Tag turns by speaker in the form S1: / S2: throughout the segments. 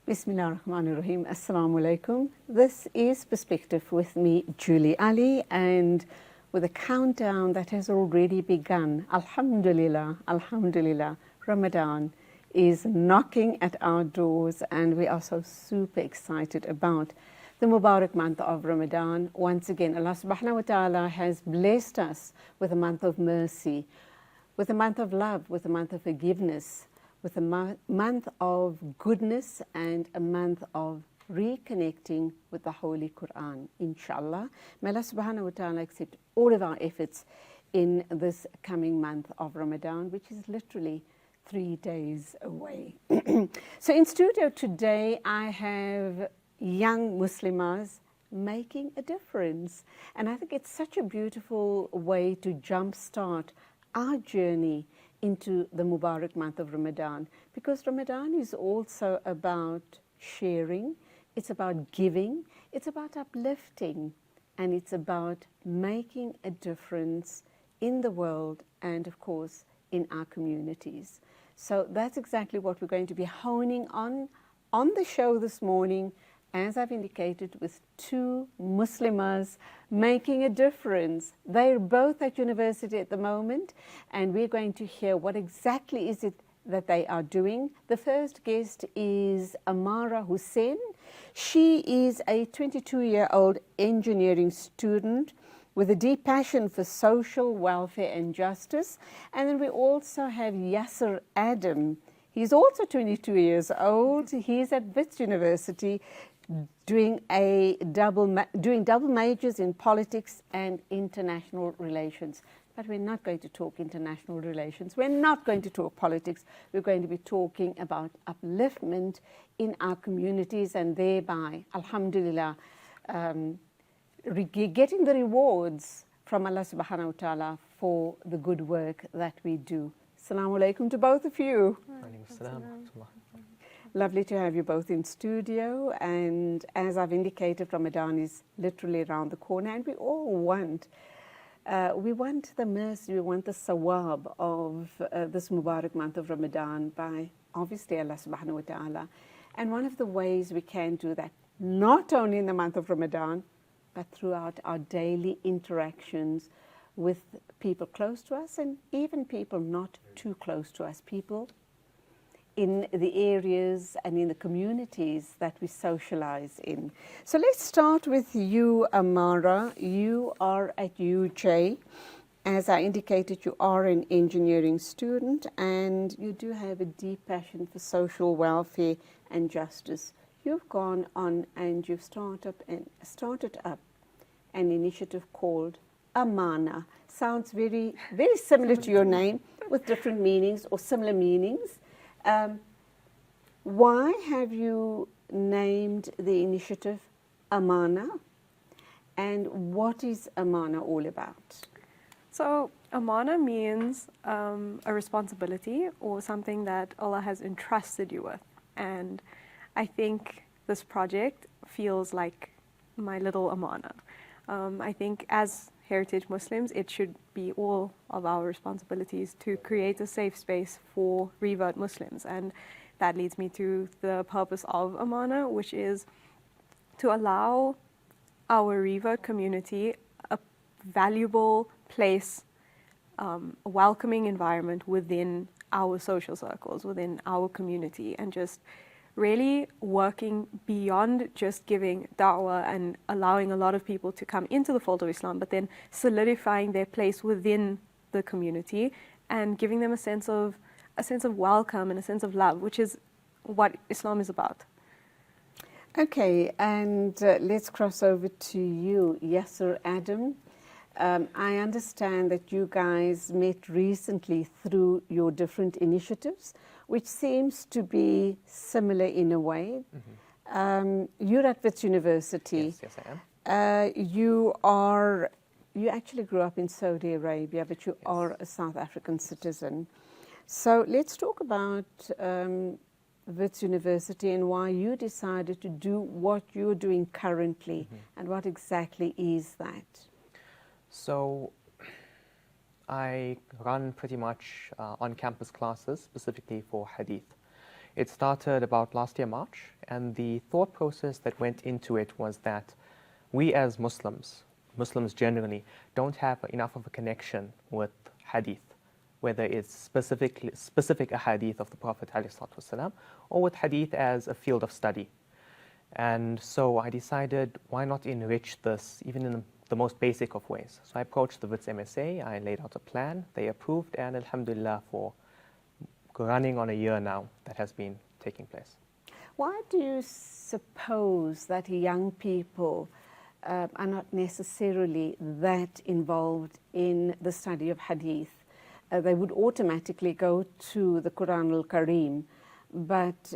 S1: Bismillah ar-Rahman ar-Rahim. Assalamu alaikum. This is Perspective with me, Julie Ali, and with a countdown that has already begun. Alhamdulillah, Alhamdulillah, Ramadan is knocking at our doors, and we are so super excited about the Mubarak month of Ramadan. Once again, Allah subhanahu wa ta'ala has blessed us with a month of mercy, with a month of love, with a month of forgiveness, with a month of goodness, and a month of reconnecting with the Holy Quran, inshallah. May Allah subhanahu wa ta'ala accept all of our efforts in this coming month of Ramadan, which is literally 3 days away. So in studio today, I have young Muslimas making a difference. And I think it's such a beautiful way to jumpstart our journey into the Mubarak month of Ramadan, because Ramadan is also about sharing, it's about giving, it's about uplifting, and it's about making a difference in the world and, of course, in our communities. So that's exactly what we're going to be honing on the show this morning, as I've indicated, with two Muslimas making a difference. They're both at university at the moment, and we're going to hear what exactly is it that they are doing. The first guest is Amara Hussein. She is a 22-year-old engineering student with a deep passion for social welfare and justice. And then we also have Yasser Adam. He's also 22 years old. He's at Wits University, doing double majors in politics and international relations. But we're not going to talk international relations. We're not going to talk politics. We're going to be talking about upliftment in our communities, and thereby, alhamdulillah, getting the rewards from Allah subhanahu wa ta'ala for the good work that we do. Assalamu alaikum to both of you. Lovely to have you both in studio, and as I've indicated, Ramadan is literally around the corner, and we all want the mercy, we want the sawab of this Mubarak month of Ramadan by obviously Allah subhanahu wa ta'ala. And one of the ways we can do that, not only in the month of Ramadan, but throughout our daily interactions with people close to us, and even people not too close to us, people in the areas and in the communities that we socialize in. So let's start with you, Amara. You are at UJ. As I indicated, you are an engineering student, and you do have a deep passion for social welfare and justice. You've gone on and you've started up an initiative called Amana. Sounds very, very similar to your name, with different meanings or similar meanings. Why have you named the initiative Amana, and what is Amana all about?
S2: So Amana means a responsibility or something that Allah has entrusted you with, and I think this project feels like my little Amana. I think as heritage Muslims, it should be all of our responsibilities to create a safe space for revert Muslims. And that leads me to the purpose of Amana, which is to allow our revert community a valuable place, a welcoming environment within our social circles, within our community, and just really working beyond just giving da'wah and allowing a lot of people to come into the fold of Islam, but then solidifying their place within the community and giving them a sense of welcome and a sense of love, which is what Islam is about.
S1: Okay, and let's cross over to you, Yasser Adam. I understand that you guys met recently through your different initiatives, which seems to be similar in a way. Mm-hmm. You're at Wits University.
S3: Yes, I am.
S1: You actually grew up in Saudi Arabia, but you are a South African citizen. So let's talk about Wits University and why you decided to do what you're doing currently, mm-hmm. and what exactly is that?
S3: So I run pretty much on-campus classes, specifically for hadith. It started about last year, March, and the thought process that went into it was that we as Muslims generally, don't have enough of a connection with hadith, whether it's specific ahadith of the Prophet ﷺ, or with hadith as a field of study. And so I decided, why not enrich this even in the most basic of ways? So I approached the WITS MSA, I laid out a plan, they approved, and alhamdulillah, for running on a year now, that has been taking place.
S1: Why do you suppose that young people are not necessarily that involved in the study of hadith? They would automatically go to the Quran al-Kareem, but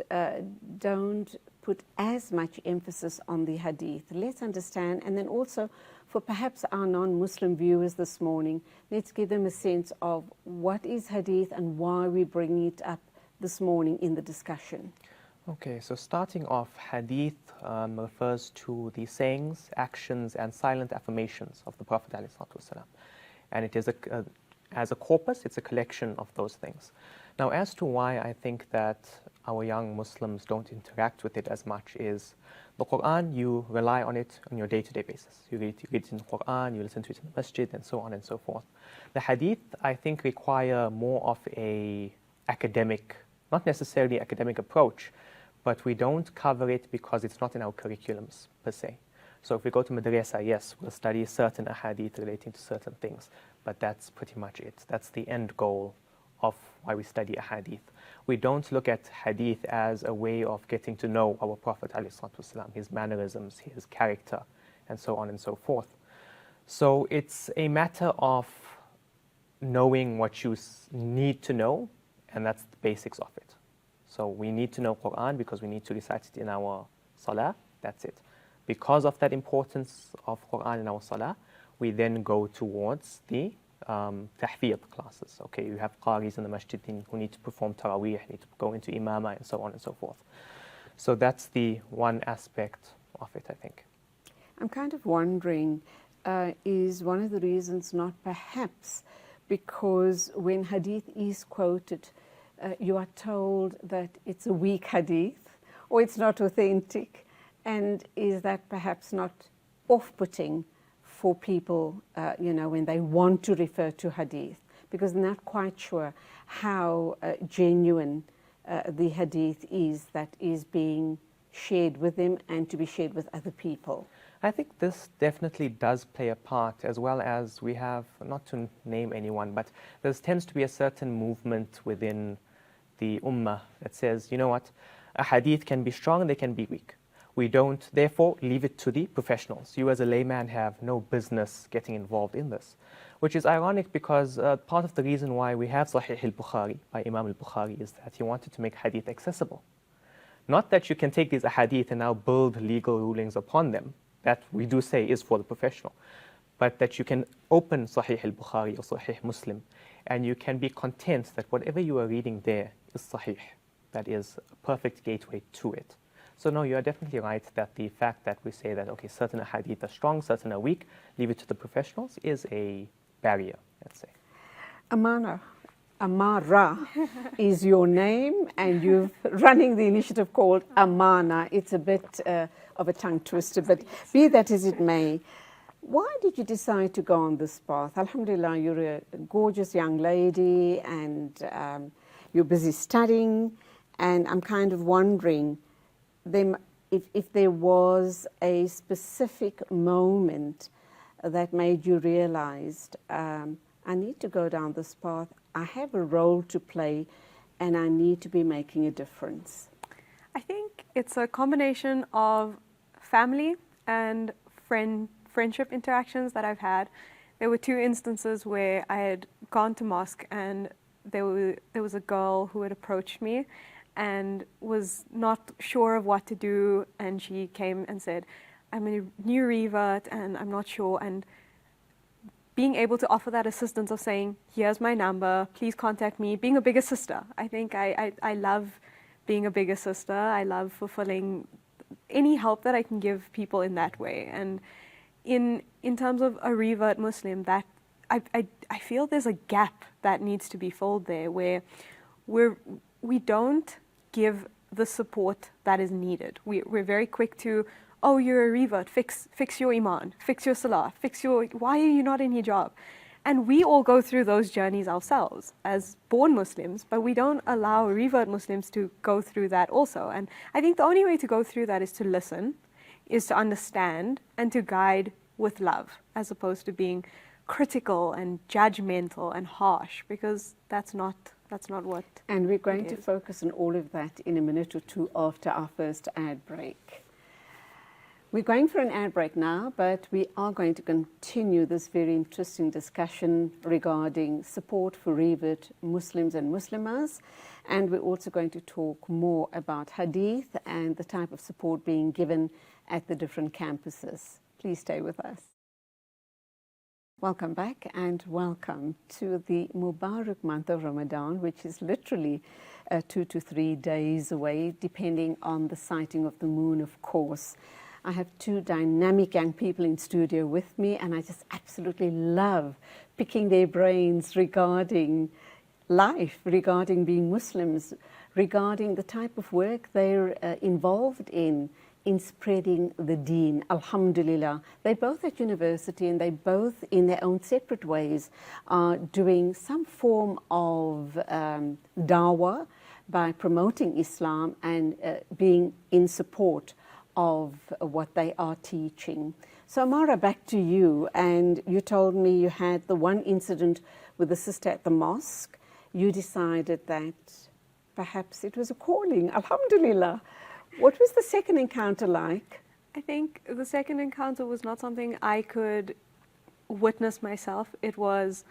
S1: don't put as much emphasis on the hadith. Let's understand, and then also for perhaps our non-Muslim viewers this morning, let's give them a sense of what is hadith and why we bring it up this morning in the discussion.
S3: Okay, so starting off, hadith refers to the sayings, actions, and silent affirmations of the Prophet ﷺ. And it is as a corpus, it's a collection of those things. Now, as to why I think that our young Muslims don't interact with it as much is the Quran, you rely on it on your day-to-day basis. You read it in the Quran, you listen to it in the masjid, and so on and so forth. The hadith, I think, require more of a academic, not necessarily academic approach, but we don't cover it because it's not in our curriculums per se. So if we go to madrasa, yes, we'll study certain ahadith relating to certain things, but that's pretty much it. That's the end goal of why we study ahadith. We don't look at hadith as a way of getting to know our Prophet ﷺ, his mannerisms, his character, and so on and so forth. So it's a matter of knowing what you need to know, and that's the basics of it. So we need to know Quran because we need to recite it in our salah, that's it. Because of that importance of Quran in our salah, we then go towards the tahfidh classes. Okay, you have qaris in the masjid who need to perform taraweeh, need to go into imama, and so on and so forth. So that's the one aspect of it, I think.
S1: I'm kind of wondering, is one of the reasons not perhaps because when hadith is quoted, you are told that it's a weak hadith or it's not authentic, and is that perhaps not off-putting for people, when they want to refer to hadith, because they're not quite sure how genuine the hadith is that is being shared with them and to be shared with other people?
S3: I think this definitely does play a part, as well as we have, not to name anyone, but there tends to be a certain movement within the ummah that says, you know what, a hadith can be strong and they can be weak. We don't, therefore, leave it to the professionals. You as a layman have no business getting involved in this, which is ironic because part of the reason why we have Sahih al-Bukhari by Imam al-Bukhari is that he wanted to make hadith accessible. Not that you can take these hadith and now build legal rulings upon them, that we do say is for the professional, but that you can open Sahih al-Bukhari or Sahih Muslim and you can be content that whatever you are reading there is Sahih. That is a perfect gateway to it. So no, you are definitely right that the fact that we say that, okay, certain hadith are strong, certain are weak, leave it to the professionals, is a barrier, let's say.
S1: Amana, is your name, and you're running the initiative called Amana. It's a bit of a tongue twister, but be that as it may, why did you decide to go on this path? Alhamdulillah, you're a gorgeous young lady and you're busy studying, and I'm kind of wondering if there was a specific moment that made you realize, I need to go down this path, I have a role to play, and I need to be making a difference.
S2: I think it's a combination of family and friendship interactions that I've had. There were two instances where I had gone to mosque and there was a girl who had approached me and was not sure of what to do, and she came and said, I'm a new revert and I'm not sure, and being able to offer that assistance of saying, here's my number, please contact me, being a bigger sister. I think I love being a bigger sister. I love fulfilling any help that I can give people in that way. And in terms of a revert Muslim, that I feel there's a gap that needs to be filled there, where we don't give the support that is needed. We're very quick to, oh, you're a revert, fix your iman, fix your salah, why are you not in hijab? And we all go through those journeys ourselves as born Muslims, but we don't allow revert Muslims to go through that also. And I think the only way to go through that is to listen, is to understand, and to guide with love, as opposed to being critical and judgmental and harsh, because that's not what.
S1: And we're going to focus on all of that in a minute or two after our first ad break. We're going for an ad break now, but we are going to continue this very interesting discussion regarding support for revert Muslims and Muslimas. And we're also going to talk more about hadith and the type of support being given at the different campuses. Please stay with us. Welcome back, and welcome to the Mubarak month of Ramadan, which is literally 2 to 3 days away, depending on the sighting of the moon, of course. I have two dynamic young people in studio with me, and I just absolutely love picking their brains regarding life, regarding being Muslims, regarding the type of work they're involved in spreading the deen. Alhamdulillah. They're both at university, and they both, in their own separate ways, are doing some form of dawah by promoting Islam and being in support of what they are teaching. So Amara, back to you. And you told me you had the one incident with the sister at the mosque. You decided that perhaps it was a calling. Alhamdulillah. What was the second encounter like?
S2: I think the second encounter was not something I could witness myself. It was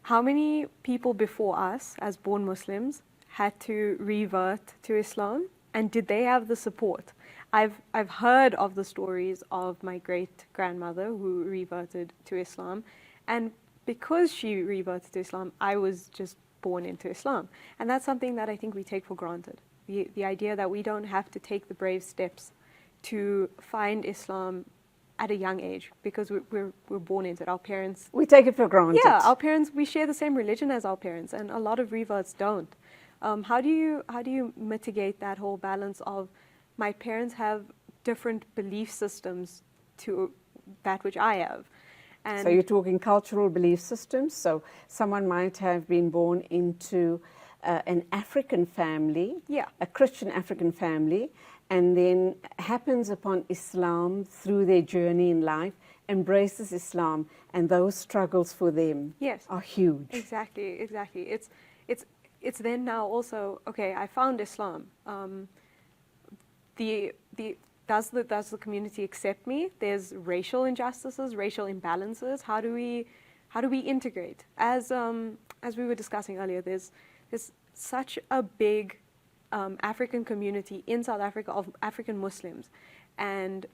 S2: how many people before us, as born Muslims, had to revert to Islam, and did they have the support? I've heard of the stories of my great-grandmother who reverted to Islam, and because she reverted to Islam, I was just born into Islam. And that's something that I think we take for granted. The idea that we don't have to take the brave steps to find Islam at a young age, because we're born into it. Our parents...
S1: We take it for granted.
S2: Yeah, our parents, we share the same religion as our parents, and a lot of reverts don't. How do you mitigate that whole balance of, my parents have different belief systems to that which I have? And
S1: so you're talking cultural belief systems. So someone might have been born into an African family, a Christian African family, and then happens upon Islam through their journey in life, embraces Islam, and those struggles for them are huge.
S2: Exactly. It's then now also, okay, I found Islam. Does the community accept me? There's racial injustices, racial imbalances. How do we integrate? As we were discussing earlier, there's such a big African community in South Africa of African Muslims, and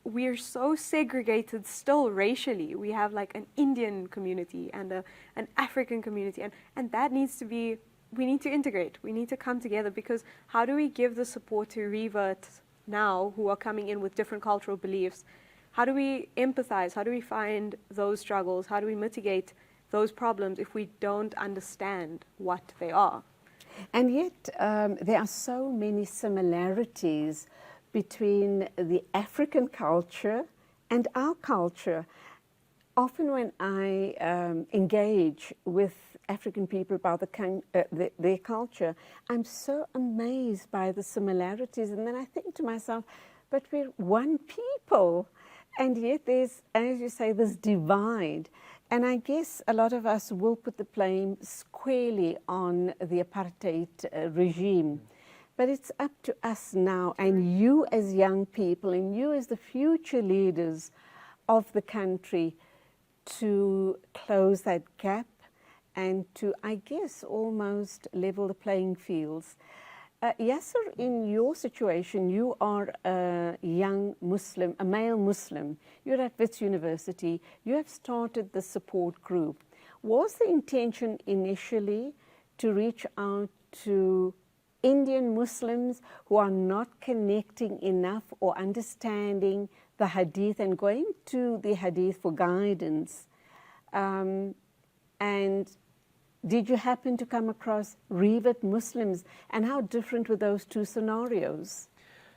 S2: we're so segregated still racially. We have like an Indian community and an African community, and that needs to be, we need to integrate. We need to come together, because how do we give the support to reverts now who are coming in with different cultural beliefs? How do we empathize? How do we find those struggles? How do we mitigate those problems if we don't understand what they are?
S1: And yet there are so many similarities between the African culture and our culture. Often when I engage with African people about their culture, I'm so amazed by the similarities. And then I think to myself, but we're one people. And yet there's, as you say, this divide. And I guess a lot of us will put the blame squarely on the apartheid regime. But it's up to us now, and you as young people, and you as the future leaders of the country, to close that gap and to, I guess, almost level the playing fields. Yasser, in your situation, you are a young Muslim, a male Muslim. You're at Wits University. You have started the support group. Was the intention initially to reach out to Indian Muslims who are not connecting enough or understanding the hadith and going to the hadith for guidance, and Did you happen to come across revert Muslims, and how different were those two scenarios?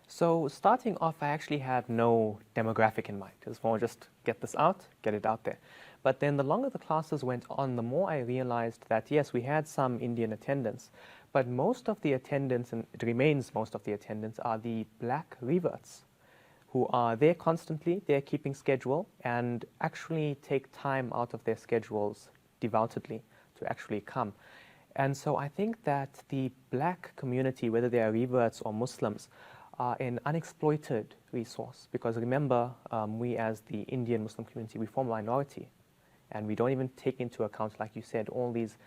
S3: So starting off, I actually had no demographic in mind. It was more just get this out, get it out there. But then the longer the classes went on, the more I realized that yes, we had some Indian attendants, but most of the attendants, and it remains most of the attendants, are the black reverts who are there constantly, they're keeping schedule and actually take time out of their schedules devoutedly to actually come. And so I think that the black community, whether they are reverts or Muslims, are an unexploited resource, because remember, we as the Indian Muslim community, we form a minority, and we don't even take into account, like you said, all these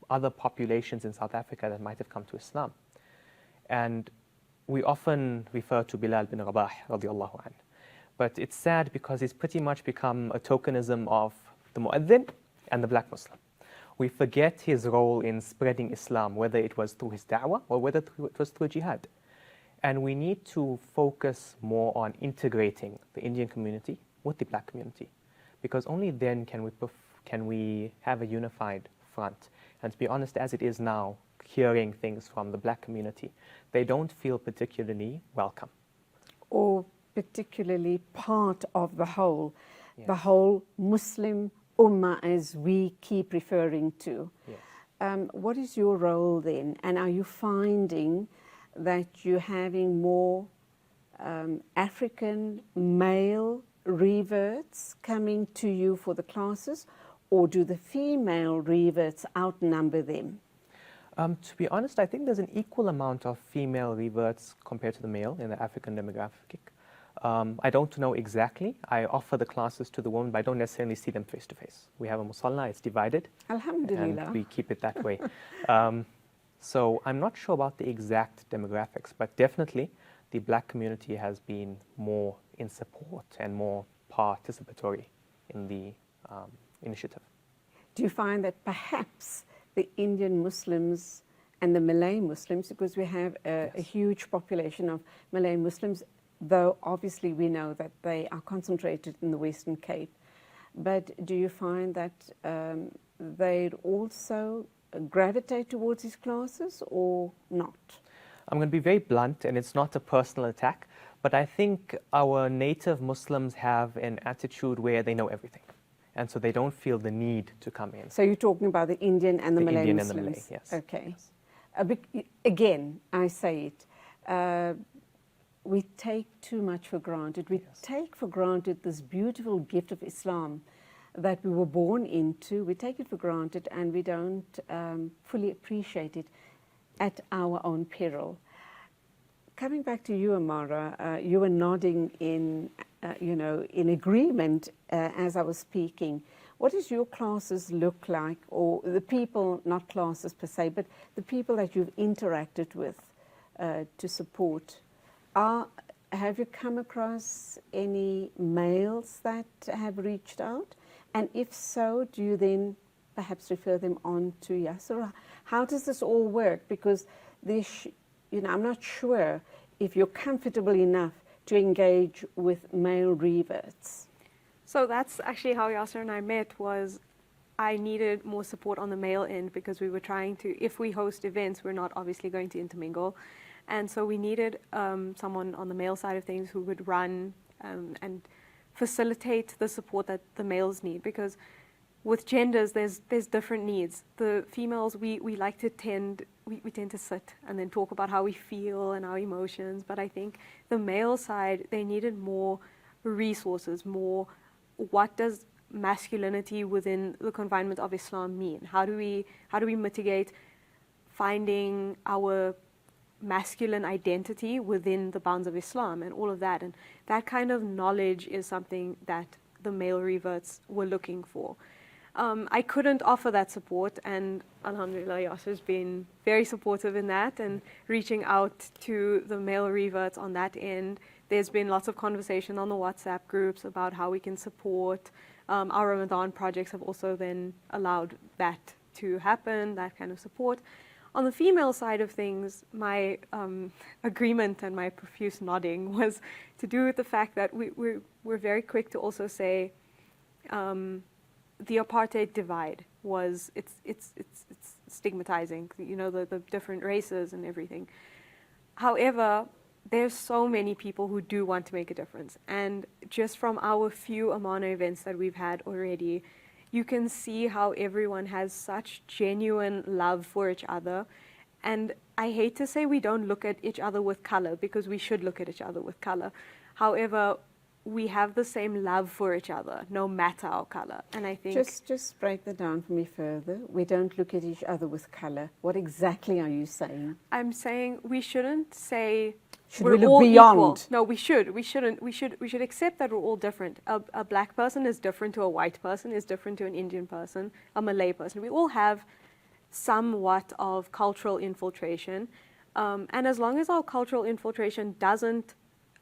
S3: other populations in South Africa that might have come to Islam. And we often refer to Bilal bin Rabah radiallahu anh. But it's sad because he's pretty much become a tokenism of the Mu'adhin and the black Muslim. We forget his role in spreading Islam, whether it was through his da'wah or whether it was through jihad. And we need to focus more on integrating the Indian community with the black community, because only then can we have a unified front. And to be honest, as it is now, hearing things from the black community, they don't feel particularly welcome.
S1: Or particularly part of the whole,
S3: Yes.
S1: the whole Muslim Ummah, as we keep referring to.
S3: Yes.
S1: What is your role then? And are you finding that you're having more African male reverts coming to you for the classes, or do the female reverts outnumber them?
S3: To be honest, I think there's an equal amount of female reverts compared to the male in the African demographic. I don't know exactly. I offer the classes to the women, but I don't necessarily see them face to face. We have a musalla, it's divided.
S1: Alhamdulillah.
S3: And we keep it that way. So I'm not sure about the exact demographics, but definitely the black community has been more in support and more participatory in the initiative.
S1: Do you find that perhaps the Indian Muslims and the Malay Muslims, because we have a huge population of Malay Muslims, though obviously we know that they are concentrated in the Western Cape, but do you find that they'd also gravitate towards these classes or not?
S3: I'm going to be very blunt, and it's not a personal attack, but I think our native Muslims have an attitude where they know everything, and so they don't feel the need to come in.
S1: So you're talking about the Indian and the Malay
S3: Indian
S1: Muslims?
S3: and the Malay, yes.
S1: Okay.
S3: Yes.
S1: Again, I say it, we take too much for granted. We take for granted this beautiful gift of Islam that we were born into. We take it for granted, and we don't fully appreciate it at our own peril. Coming back to you, Amara, you were nodding in, in agreement as I was speaking. What does your classes look like, or the people, not classes per se, but the people that you've interacted with to support? Have you come across any males that have reached out? And if so, do you then perhaps refer them on to Yasser? How does this all work? Because I'm not sure if you're comfortable enough to engage with male reverts.
S2: So that's actually how Yasser and I met. Was I needed more support on the male end, because we were trying to, if we host events, we're not obviously going to intermingle. And so we needed someone on the male side of things who would run and facilitate the support that the males need, because with genders there's different needs. The females, we like to tend to sit and then talk about how we feel and our emotions, but I think the male side, they needed more resources, more what does masculinity within the confinement of Islam mean? How do we mitigate finding our masculine identity within the bounds of Islam and all of that? And that kind of knowledge is something that the male reverts were looking for. I couldn't offer that support, and alhamdulillah, Yasser's been very supportive in that and reaching out to the male reverts on that end. There's been lots of conversation on the WhatsApp groups about how we can support. Our Ramadan projects have also then allowed that to happen, that kind of support. On the female side of things, my agreement and my profuse nodding was to do with the fact that we're very quick to also say the apartheid divide was it's stigmatizing, you know, the different races and everything. However, there's so many people who do want to make a difference, and just from our few Amana events that we've had already, you can see how everyone has such genuine love for each other. And I hate to say we don't look at each other with color, because we should look at each other with color. However, we have the same love for each other, no matter our color. And I think...
S1: Just break that down for me further. We don't look at each other with color. What exactly are you saying?
S2: I'm saying we shouldn't say...
S1: Should
S2: we're
S1: we look
S2: all
S1: beyond?
S2: Equal. No, we should. We shouldn't. We should accept that we're all different. A black person is different to a white person, is different to an Indian person, a Malay person. We all have somewhat of cultural infiltration. And as long as our cultural infiltration doesn't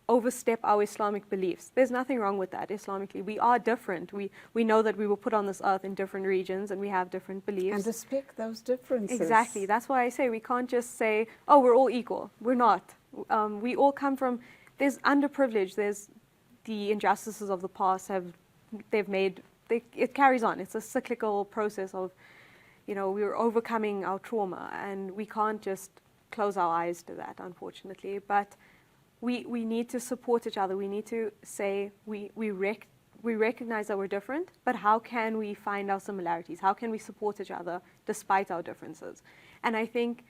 S2: overstep our Islamic beliefs, there's nothing wrong with that. Islamically, we are different. We know that we were put on this earth in different regions and we have different beliefs.
S1: And respect those differences.
S2: Exactly. That's why I say we can't just say, oh, we're all equal. We're not. We all come from, there's underprivileged, there's the injustices of the past it carries on. It's a cyclical process of, you know, we're overcoming our trauma, and we can't just close our eyes to that, unfortunately. But we need to support each other. We need to say we recognize that we're different, but how can we find our similarities? How can we support each other despite our differences? And I think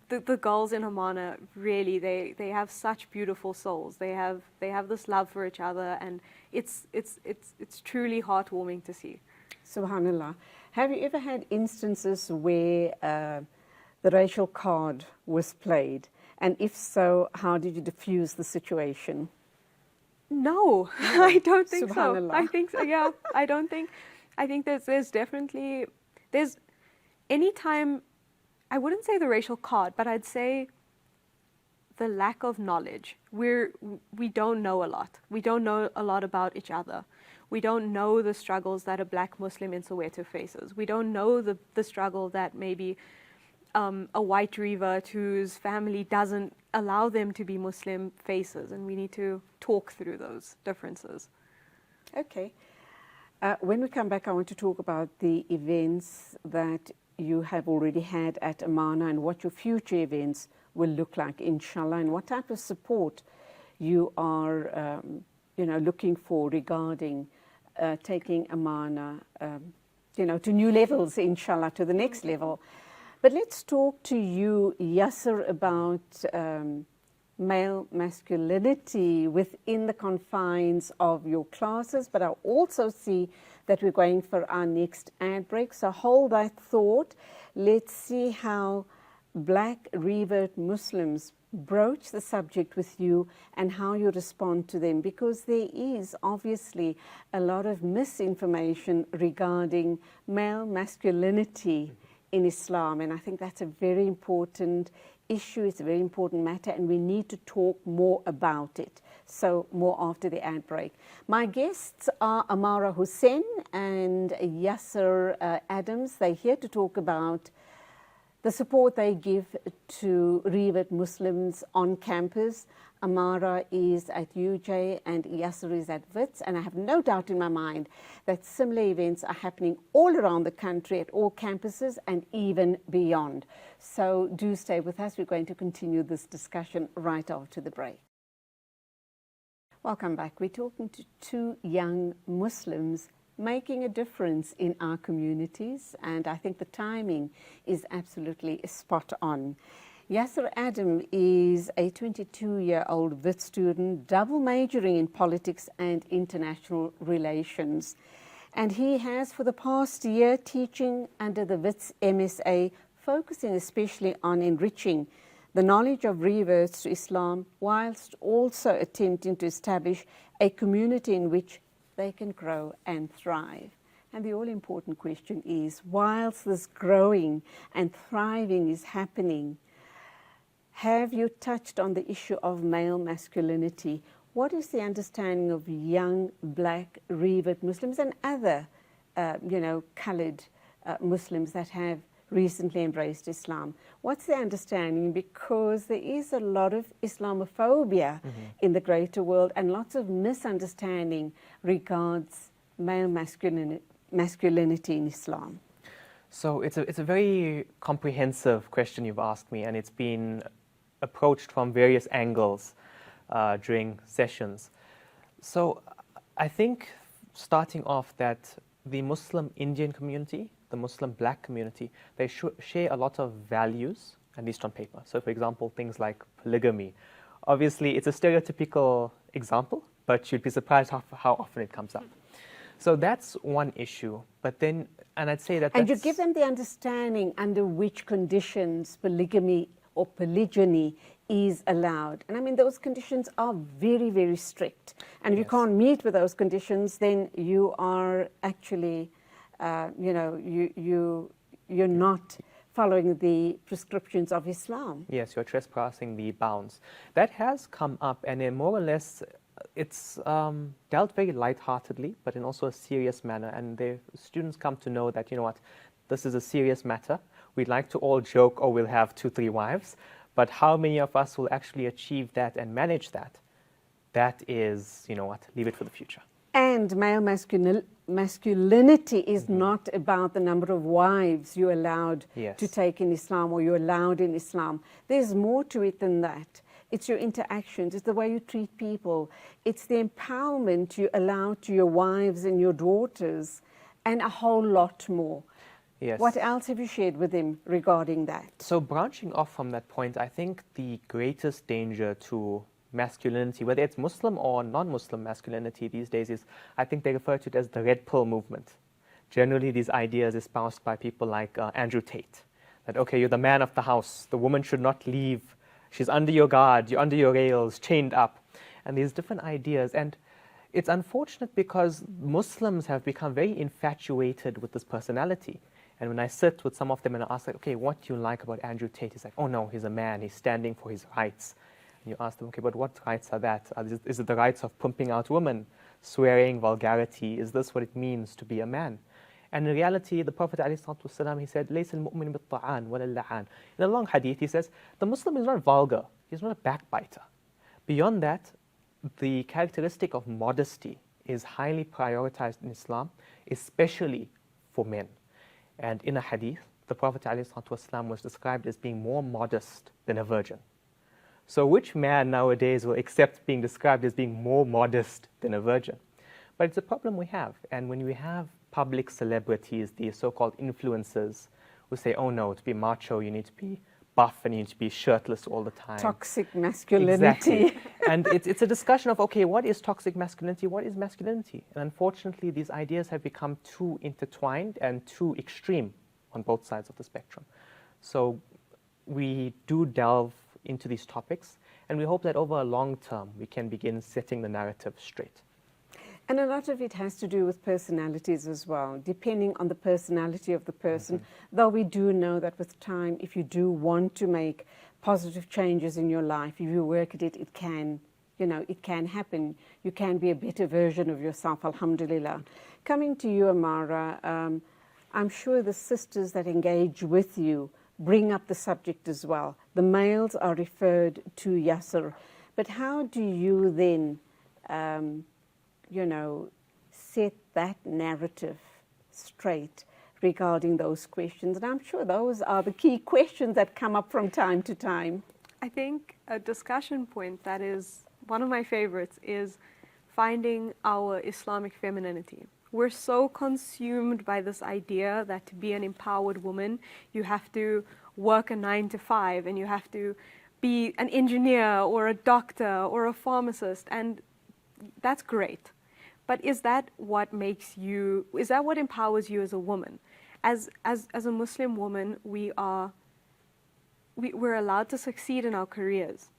S2: the girls in Amana, really, they have such beautiful souls. They have this love for each other, and it's truly heartwarming to see.
S1: Subhanallah. Have you ever had instances where the racial card was played? And if so, how did you diffuse the situation?
S2: No, I don't think so.
S1: I
S2: think so, yeah. I think there's definitely, anytime, I wouldn't say the racial card, but I'd say the lack of knowledge. We don't know a lot. We don't know a lot about each other. We don't know the struggles that a black Muslim in Soweto faces. We don't know the struggle that maybe a white revert whose family doesn't allow them to be Muslim faces, and we need to talk through those differences.
S1: Okay. When we come back, I want to talk about the events that you have already had at Amana and what your future events will look like, inshallah, and what type of support you are looking for regarding taking Amana to new levels, inshallah, to the next level. But let's talk to you, Yasser, about male masculinity within the confines of your classes, but I also see that we're going for our next ad break. So hold that thought. Let's see how black revert Muslims broach the subject with you and how you respond to them, because there is obviously a lot of misinformation regarding male masculinity in Islam, and I think that's a very important issue. It's a very important matter, and we need to talk more about it. So more after the ad break. My guests are Amara Hussein and Yasser Adams. They're here to talk about the support they give to revert Muslims on campus. Amara is at UJ and Yasser is at WITS, and I have no doubt in my mind that similar events are happening all around the country at all campuses and even beyond. So do stay with us. We're going to continue this discussion right after the break. Welcome back. We're talking to two young Muslims making a difference in our communities, and I think the timing is absolutely spot on. Yasser Adam is a 22-year-old WIT student, double majoring in politics and international relations. And he has, for the past year, teaching under the WITS MSA, focusing especially on enriching the knowledge of reverts to Islam, whilst also attempting to establish a community in which they can grow and thrive. And the all-important question is, whilst this growing and thriving is happening, have you touched on the issue of male masculinity? What is the understanding of young black revert Muslims and other, coloured Muslims that have recently embraced Islam? What's the understanding? Because there is a lot of Islamophobia in the greater world and lots of misunderstanding regards male masculinity in Islam?
S3: So it's a very comprehensive question you've asked me, and it's been approached from various angles during sessions. So I think starting off that the Muslim Indian community, the Muslim black community, they share a lot of values, at least on paper. So for example, things like polygamy. Obviously, it's a stereotypical example, but you'd be surprised how often it comes up. So that's one issue. But then, and I'd say that
S1: And you give them the understanding under which conditions polygamy or polygyny is allowed. And I mean, those conditions are very, very strict. And if you can't meet with those conditions, then you are actually, you're not following the prescriptions of Islam.
S3: Yes, you're trespassing the bounds. That has come up, and in more or less, it's dealt very lightheartedly, but in also a serious manner. And the students come to know that, you know what, this is a serious matter. We'd like to all joke, oh, we'll have 2-3 wives, but how many of us will actually achieve that and manage that? That is, you know what, leave it for the future.
S1: And male masculinity is not about the number of wives you're allowed to take in Islam or you're allowed in Islam. There's more to it than that. It's your interactions, it's the way you treat people, it's the empowerment you allow to your wives and your daughters, and a whole lot more.
S3: Yes.
S1: What else have you shared with him regarding that?
S3: So branching off from that point, I think the greatest danger to masculinity, whether it's Muslim or non-Muslim masculinity these days, is I think they refer to it as the red pill movement. Generally, these ideas espoused by people like Andrew Tate, that, okay, you're the man of the house, the woman should not leave, she's under your guard, you're under your rails, chained up, and these different ideas. And it's unfortunate because Muslims have become very infatuated with this personality. And when I sit with some of them and I ask, like, okay, what do you like about Andrew Tate? He's like, oh no, he's a man, he's standing for his rights. And you ask them, okay, but what rights are that? Is it the rights of pumping out women, swearing, vulgarity? Is this what it means to be a man? And in reality, the Prophet ﷺ, he said, لَيْسَ الْمُؤْمِنُ بِالطَّعَانِ وَلَا اللَّعَانِ. In a long hadith, he says, the Muslim is not vulgar, he's not a backbiter. Beyond that, the characteristic of modesty is highly prioritized in Islam, especially for men. And in a hadith, the Prophet ﷺ was described as being more modest than a virgin. So which man nowadays will accept being described as being more modest than a virgin? But it's a problem we have. And when we have public celebrities, these so-called influencers, who say, oh no, to be macho, you need to be buff and you need to be shirtless all the time.
S1: Toxic masculinity.
S3: Exactly. And it's a discussion of, okay, what is toxic masculinity? What is masculinity? And unfortunately, these ideas have become too intertwined and too extreme on both sides of the spectrum. So we do delve into these topics, and we hope that over a long term, we can begin setting the narrative straight.
S1: And a lot of it has to do with personalities as well, depending on the personality of the person. Though we do know that with time, if you do want to make positive changes in your life, if you work at it, it can, it can happen. You can be a better version of yourself, alhamdulillah. Coming to you, Amara, I'm sure the sisters that engage with you bring up the subject as well. The males are referred to Yasser. But how do you then set that narrative straight regarding those questions? And I'm sure those are the key questions that come up from time to time.
S2: I think a discussion point that is one of my favorites is finding our Islamic femininity. We're so consumed by this idea that to be an empowered woman, you have to work a 9-to-5 and you have to be an engineer or a doctor or a pharmacist, and that's great. But is that what empowers you as a woman? As a Muslim woman, we're allowed to succeed in our careers,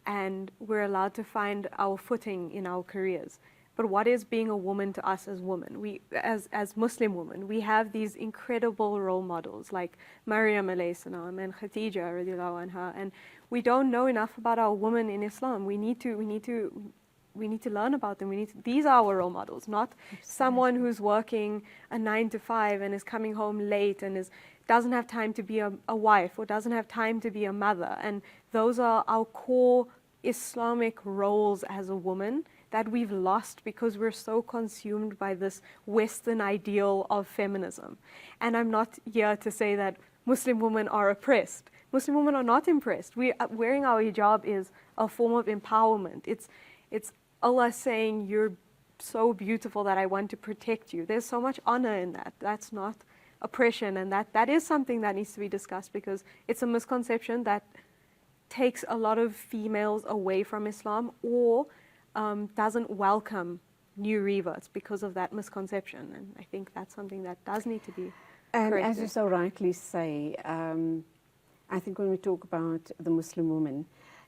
S2: and we're allowed to find our footing in our careers. But what is being a woman to us as women? As Muslim women, we have these incredible role models like Maryam alayhi salam and Khadija radiallahu anha, and we don't know enough about our women in Islam. We need to learn about them. These are our role models, not someone who's working a 9-to-5 and is coming home late and doesn't have time to be a wife or doesn't have time to be a mother. And those are our core Islamic roles as a woman that we've lost because we're so consumed by this Western ideal of feminism. And I'm not here to say that Muslim women are oppressed. Muslim women are not impressed. Wearing our hijab is a form of empowerment. It's Allah saying, you're so beautiful that I want to protect you. There's so much honor in that. That's not oppression, and that is something that needs to be discussed, because it's a misconception that takes a lot of females away from Islam, or doesn't welcome new reverts because of that misconception. And I think that's something that does need to be corrected.
S1: And as you so rightly say, I think when we talk about the Muslim woman,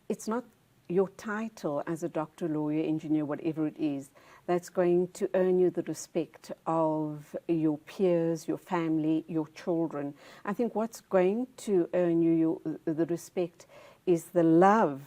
S1: it's not your title as a doctor, lawyer, engineer, whatever it is, that's going to earn you the respect of your peers, your family, your children. I think what's going to earn you the respect is the love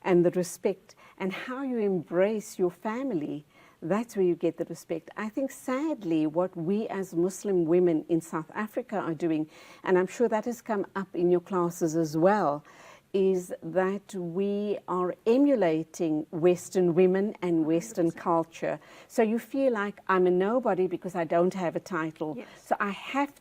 S1: and the respect, and how you embrace your family. That's where you get the respect. I think sadly what we as Muslim women in South Africa are doing, and I'm sure that has come up in your classes as well, is that we are emulating Western women and Western 100%. Culture. So you feel like I'm a nobody because I don't have a title.
S2: Yes.
S1: So I have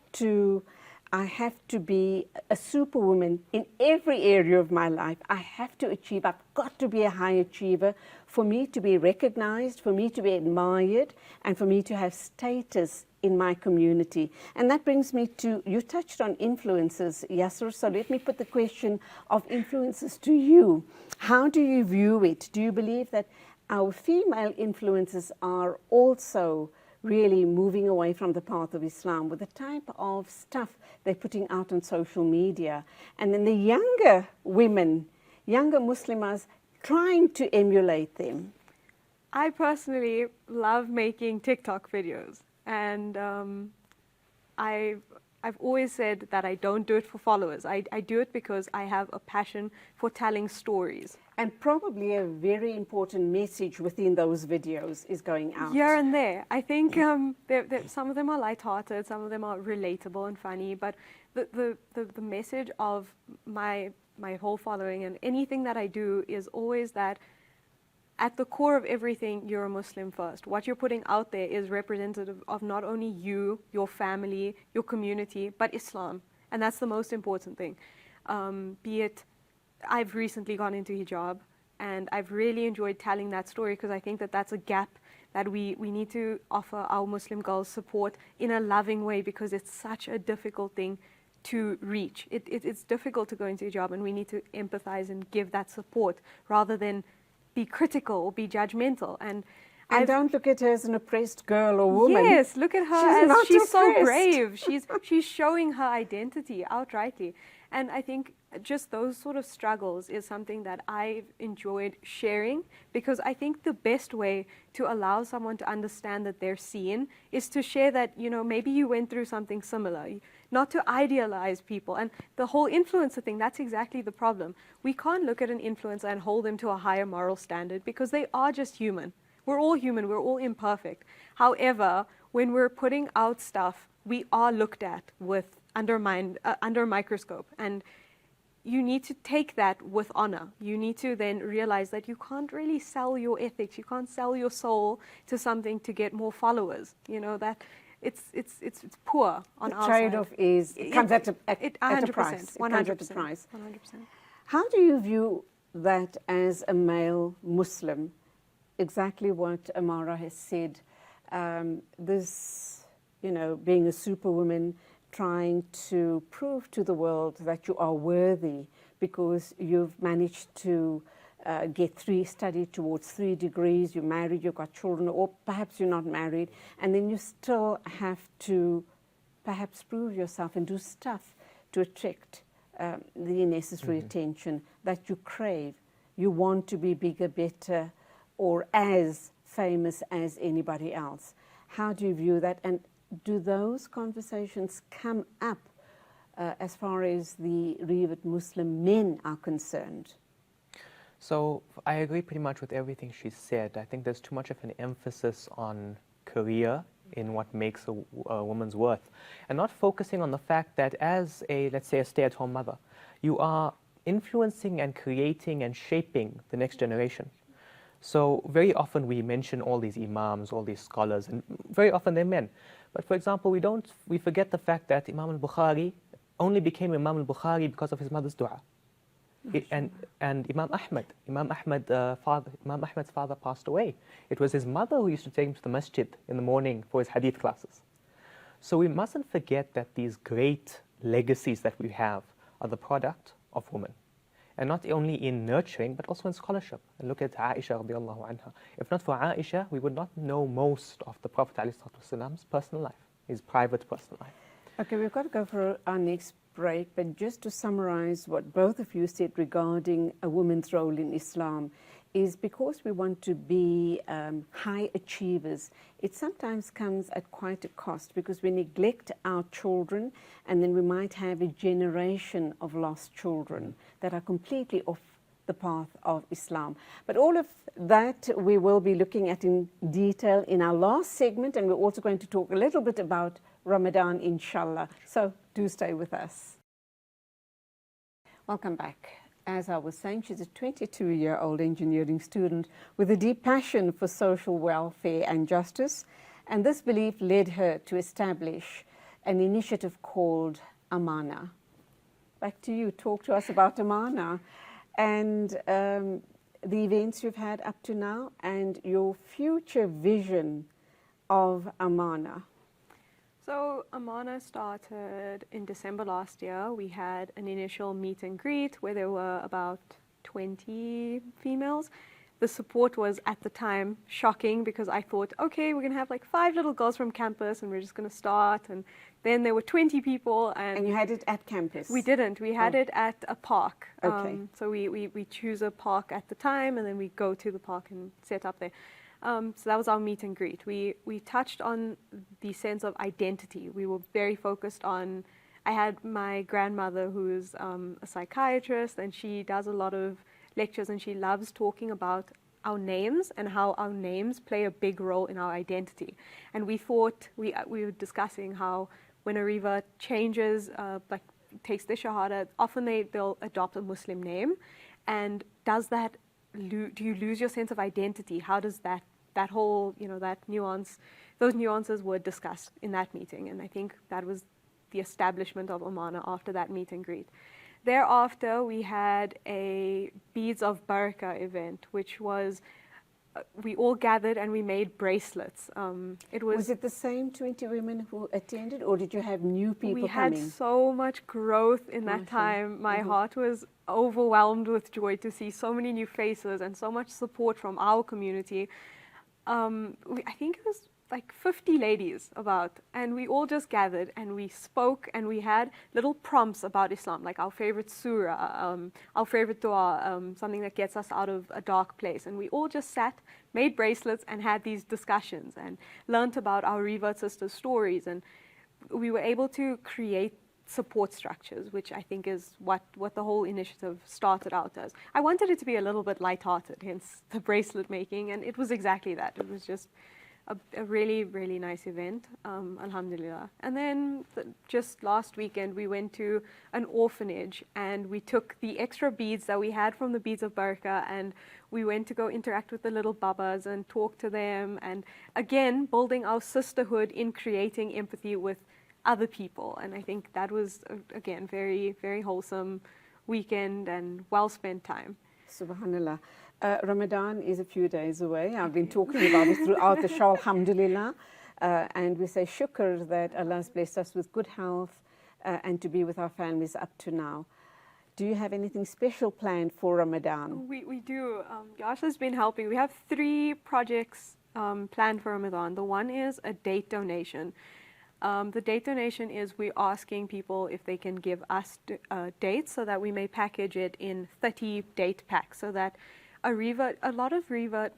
S1: to be a superwoman in every area of my life. I have to achieve. I've got to be a high achiever for me to be recognized, for me to be admired, and for me to have status in my community. And that brings me to, you touched on influences, Yasser, so let me put the question of influences to you. How do you view it? Do you believe that our female influences are also really moving away from the path of Islam with the type of stuff they're putting out on social media? And then the younger women, younger Muslimas, trying to emulate them.
S2: I personally love making TikTok videos. And I've always said that I don't do it for followers. I do it because I have a passion for telling stories.
S1: And probably a very important message within those videos is going out.
S2: Here and there. I think some of them are lighthearted, some of them are relatable and funny, but the message of my whole following and anything that I do is always that at the core of everything, you're a Muslim first. What you're putting out there is representative of not only you, your family, your community, but Islam. And that's the most important thing. Be it, I've recently gone into hijab, and I've really enjoyed telling that story because I think that that's a gap that we need to offer our Muslim girls support in a loving way, because it's such a difficult thing to reach. It's difficult to go into hijab, and we need to empathize and give that support rather than be critical or be judgmental. And
S1: don't look at her as an oppressed girl or woman.
S2: Yes, look at her she's so
S1: oppressed.
S2: brave. She's showing her identity outrightly. And I think just those sort of struggles is something that I've enjoyed sharing, because I think the best way to allow someone to understand that they're seen is to share that, you know, maybe you went through something similar, not to idealize people. And the whole influencer thing, that's exactly the problem. We can't look at an influencer and hold them to a higher moral standard, because they are just human. We're all human, we're all imperfect. However, when we're putting out stuff, we are looked at with under a microscope, and you need to take that with honor. You need to then realize that you can't really sell your ethics, you can't sell your soul to something to get more followers. You know, that it's poor on our side.
S1: The trade-off comes at a price.
S2: 100%.
S1: Comes at a price.
S2: 100%.
S1: How do you view that as a male Muslim? Exactly what Amara has said. This, you know, being a superwoman, trying to prove to the world that you are worthy because you've managed to study towards 3 degrees, you're married, you've got children, or perhaps you're not married, and then you still have to perhaps prove yourself and do stuff to attract the necessary attention that you crave. You want to be bigger, better, or as famous as anybody else. How do you view that? And do those conversations come up as far as the revert Muslim men are concerned?
S3: So I agree pretty much with everything she said. I think there's too much of an emphasis on career in what makes a woman's worth, and not focusing on the fact that as let's say a stay-at-home mother, you are influencing and creating and shaping the next generation. So very often we mention all these imams, all these scholars, and very often they're men. But for example, we forget the fact that Imam al-Bukhari only became Imam al-Bukhari because of his mother's dua. And Imam Ahmad's father passed away. It was his mother who used to take him to the masjid in the morning for his hadith classes. So we mustn't forget that these great legacies that we have are the product of women. And not only in nurturing, but also in scholarship. And look at Aisha radiallahu anha. If not for Aisha, we would not know most of the Prophet ﷺ's personal life, his private personal life.
S1: Okay, we've got to go for our next break, but just to summarize what both of you said regarding a woman's role in Islam, is because we want to be high achievers, it sometimes comes at quite a cost, because we neglect our children, and then we might have a generation of lost children that are completely off the path of Islam. But all of that we will be looking at in detail in our last segment, and we're also going to talk a little bit about Ramadan, inshallah. So do stay with us. Welcome back. As I was saying, she's a 22-year-old engineering student with a deep passion for social welfare and justice, and this belief led her to establish an initiative called Amana. Back to you. Talk to us about Amana and the events you've had up to now and your future vision of Amana.
S2: So Amana started in December last year. We had an initial meet and greet where there were about 20 females. The support was at the time shocking, because I thought, okay, we're going to have like 5 little girls from campus and we're just going to start. And then there were 20 people. And
S1: you had it at campus?
S2: We didn't. We had it at a park.
S1: Okay.
S2: So we choose a park at the time, and then we go to the park and set up there. So that was our meet and greet. We touched on the sense of identity. We were very focused on, I had my grandmother who's a psychiatrist, and she does a lot of lectures, and she loves talking about our names and how our names play a big role in our identity. And we thought, we were discussing how when a revert changes, like takes their shahada, often they'll adopt a Muslim name. And does that, do you lose your sense of identity? How does that whole, that nuance, those nuances were discussed in that meeting. And I think that was the establishment of Amana after that meet and greet. Thereafter, we had a Beads of Barakah event, which was, we all gathered and we made bracelets. Was
S1: it the same 20 women who attended, or did you have new people coming?
S2: We had so much growth in that time. My heart was overwhelmed with joy to see so many new faces and so much support from our community. I think it was like 50 ladies about, and we all just gathered and we spoke, and we had little prompts about Islam, like our favorite surah, our favorite dua, something that gets us out of a dark place. And we all just sat, made bracelets, and had these discussions and learnt about our revert sisters' stories. And we were able to create support structures, which I think is what the whole initiative started out as. I wanted it to be a little bit lighthearted, hence the bracelet making, and it was exactly that. It was just a really, really nice event, alhamdulillah. And then just last weekend, we went to an orphanage, and we took the extra beads that we had from the Beads of Barakah, and we went to go interact with the little babas and talk to them, and again, building our sisterhood in creating empathy with other people. And I think that was, again, very, very wholesome weekend and well-spent time.
S1: Subhanallah. Ramadan is a few days away. I've been talking about it throughout the show, alhamdulillah. And we say shukr that Allah has blessed us with good health and to be with our families up to now. Do you have anything special planned for Ramadan?
S2: We do. Yash has been helping. We have 3 projects planned for Ramadan. The one is a date donation. The date donation is we're asking people if they can give us dates so that we may package it in 30 date packs, so that a lot of revert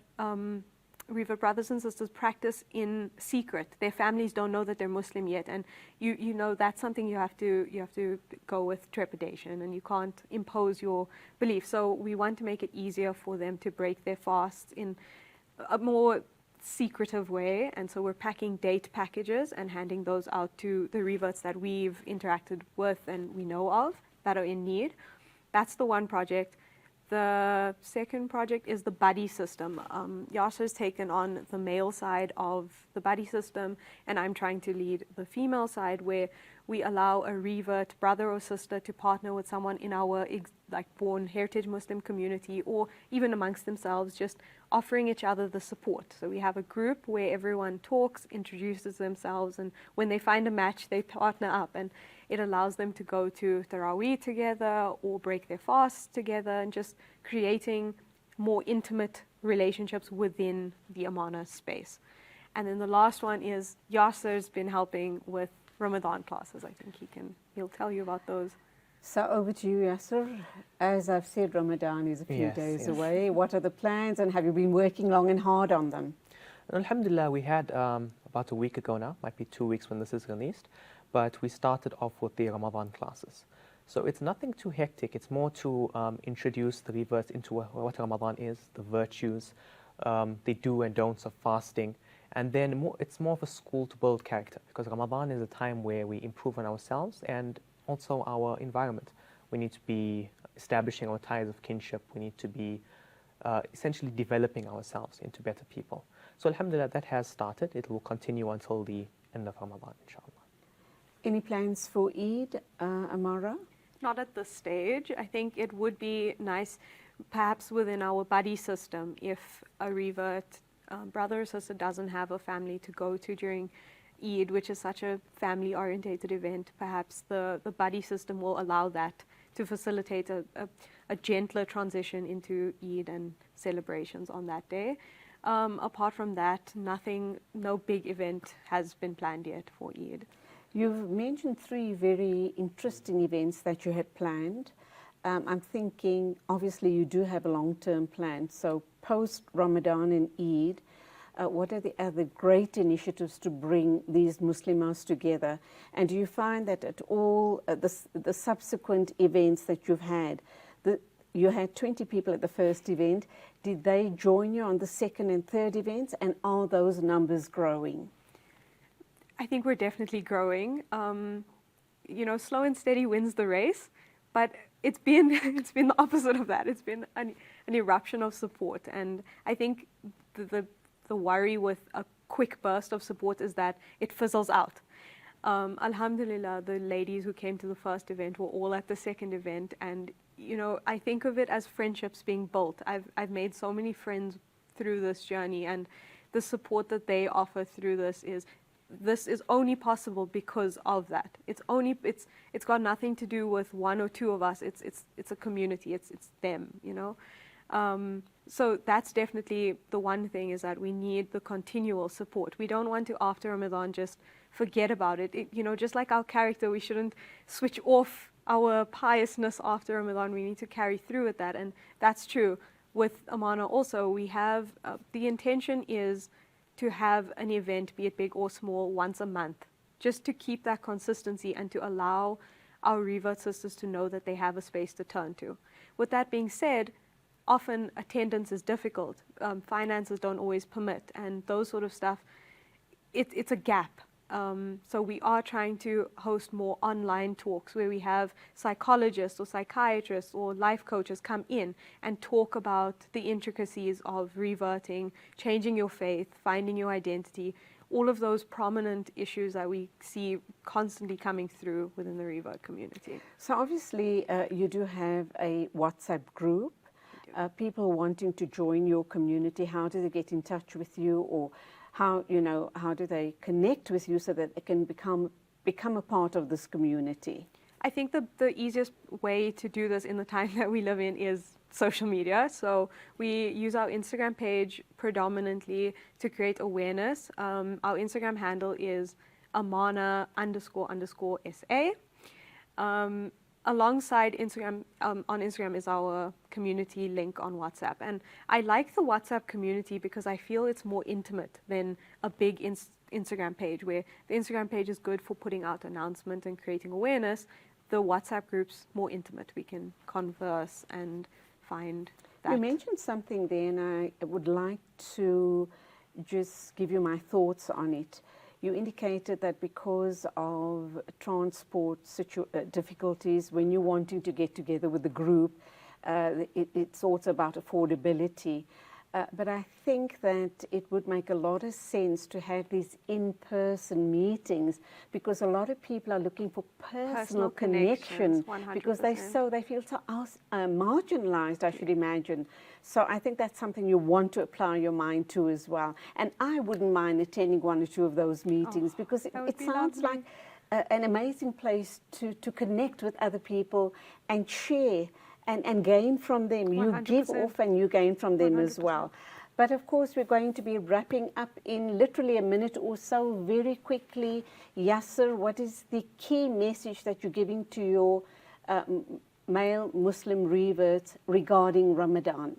S2: brothers and sisters practice in secret. Their families don't know that they're Muslim yet, and you know that's something you have to go with trepidation, and you can't impose your belief. So we want to make it easier for them to break their fasts in a more secretive way, and so we're packing date packages and handing those out to the reverts that we've interacted with and we know of that are in need. That's the one project. The second project is the buddy system. Yasser's taken on the male side of the buddy system, and I'm trying to lead the female side, where we allow a revert brother or sister to partner with someone in our born heritage Muslim community, or even amongst themselves, just offering each other the support. So we have a group where everyone talks, introduces themselves, and when they find a match, they partner up, and it allows them to go to Taraweeh together or break their fasts together, and just creating more intimate relationships within the Amana space. And then the last one is Yasser's been helping with Ramadan classes. I think he'll tell you about those.
S1: So over to you, Yasser. As I've said, Ramadan is a few days away. What are the plans, and have you been working long and hard on them?
S3: Alhamdulillah, we had about a week ago now, might be 2 weeks when this is released, but we started off with the Ramadan classes. So it's nothing too hectic. It's more to introduce the reverts into what Ramadan is, the virtues, the do and don'ts of fasting. And then it's more of a school to build character, because Ramadan is a time where we improve on ourselves and also our environment. We need to be establishing our ties of kinship. We need to be essentially developing ourselves into better people. So alhamdulillah, that has started. It will continue until the end of Ramadan, inshallah.
S1: Any plans for Eid, Amara?
S2: Not at this stage. I think it would be nice, perhaps within our buddy system, if a revert brother or sister doesn't have a family to go to during Eid, which is such a family-orientated event, perhaps the buddy system will allow that to facilitate a gentler transition into Eid and celebrations on that day. Apart from that, no big event has been planned yet for Eid.
S1: You've mentioned 3 very interesting events that you had planned. I'm thinking, obviously, you do have a long-term plan. So post-Ramadan and Eid, what are the other great initiatives to bring these Muslims together? And do you find that at all the subsequent events that you've had, you had 20 people at the first event, did they join you on the second and third events, and are those numbers growing?
S2: I think we're definitely growing. Slow and steady wins the race, but it's been the opposite of that. It's been an eruption of support, and I think the worry with a quick burst of support is that it fizzles out. Alhamdulillah, the ladies who came to the first event were all at the second event, and I think of it as friendships being built. I've made so many friends through this journey, and the support that they offer through this is only possible because of that. It's got nothing to do with 1 or 2 of us. It's a community. It's them. So that's definitely the one thing, is that we need the continual support. We don't want to, after Ramadan, just forget about it. Just like our character, we shouldn't switch off our piousness after Ramadan. We need to carry through with that, and that's true with Amana also. We have the intention is to have an event, be it big or small, once a month, just to keep that consistency and to allow our revert sisters to know that they have a space to turn to. With that being said, often attendance is difficult. Finances don't always permit, and those sort of stuff, it's a gap. So we are trying to host more online talks where we have psychologists or psychiatrists or life coaches come in and talk about the intricacies of reverting, changing your faith, finding your identity, all of those prominent issues that we see constantly coming through within the revert community.
S1: So obviously you do have a WhatsApp group. People wanting to join your community, how do they get in touch with you, or how do they connect with you so that they can become a part of this community?
S2: I think the easiest way to do this in the time that we live in is social media. So we use our Instagram page predominantly to create awareness. Our Instagram handle is Amana__SA. Alongside Instagram, on Instagram is our community link on WhatsApp. And I like the WhatsApp community because I feel it's more intimate than a big Instagram page, where the Instagram page is good for putting out announcements and creating awareness. The WhatsApp group's more intimate. We can converse and find that.
S1: You mentioned something there, and I would like to just give you my thoughts on it. You indicated that because of transport difficulties, when you're wanting to get together with the group, It's also about affordability. But I think that it would make a lot of sense to have these in-person meetings, because a lot of people are looking for personal connection, because they feel so marginalized, I should imagine. So I think that's something you want to apply your mind to as well. And I wouldn't mind attending one or two of those meetings, because it sounds like an amazing place to connect with other people and share and gain from them. You
S2: 100%.
S1: Give off and you gain from them
S2: 100%.
S1: as well. But of course, we're going to be wrapping up in literally a minute or so. Very quickly, Yasser, what is the key message that you're giving to your male Muslim reverts regarding Ramadan?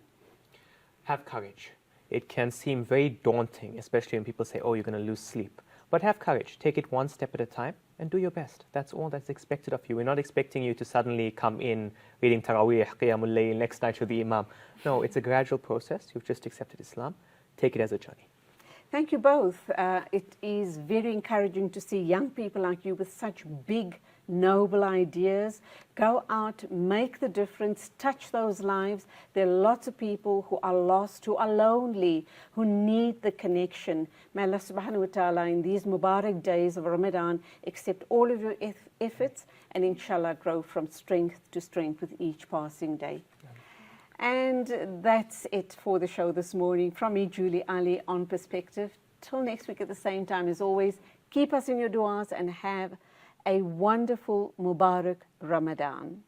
S3: Have courage. It can seem very daunting, especially when people say, oh, you're going to lose sleep. But have courage. Take it one step at a time and do your best. That's all that's expected of you. We're not expecting you to suddenly come in reading Taraweeh, Qiyamul Layl, next night with the Imam. No, it's a gradual process. You've just accepted Islam. Take it as a journey.
S1: Thank you both. It is very encouraging to see young people like you with such big, noble ideas. Go out, make the difference, touch those lives. There are lots of people who are lost, who are lonely, who need the connection. May Allah subhanahu wa ta'ala in these Mubarak days of Ramadan accept all of your efforts and inshallah grow from strength to strength with each passing day. And that's it for the show this morning. From me, Julie Ali, on Perspective. Till next week at the same time, as always, keep us in your du'as and have a wonderful Mubarak Ramadan.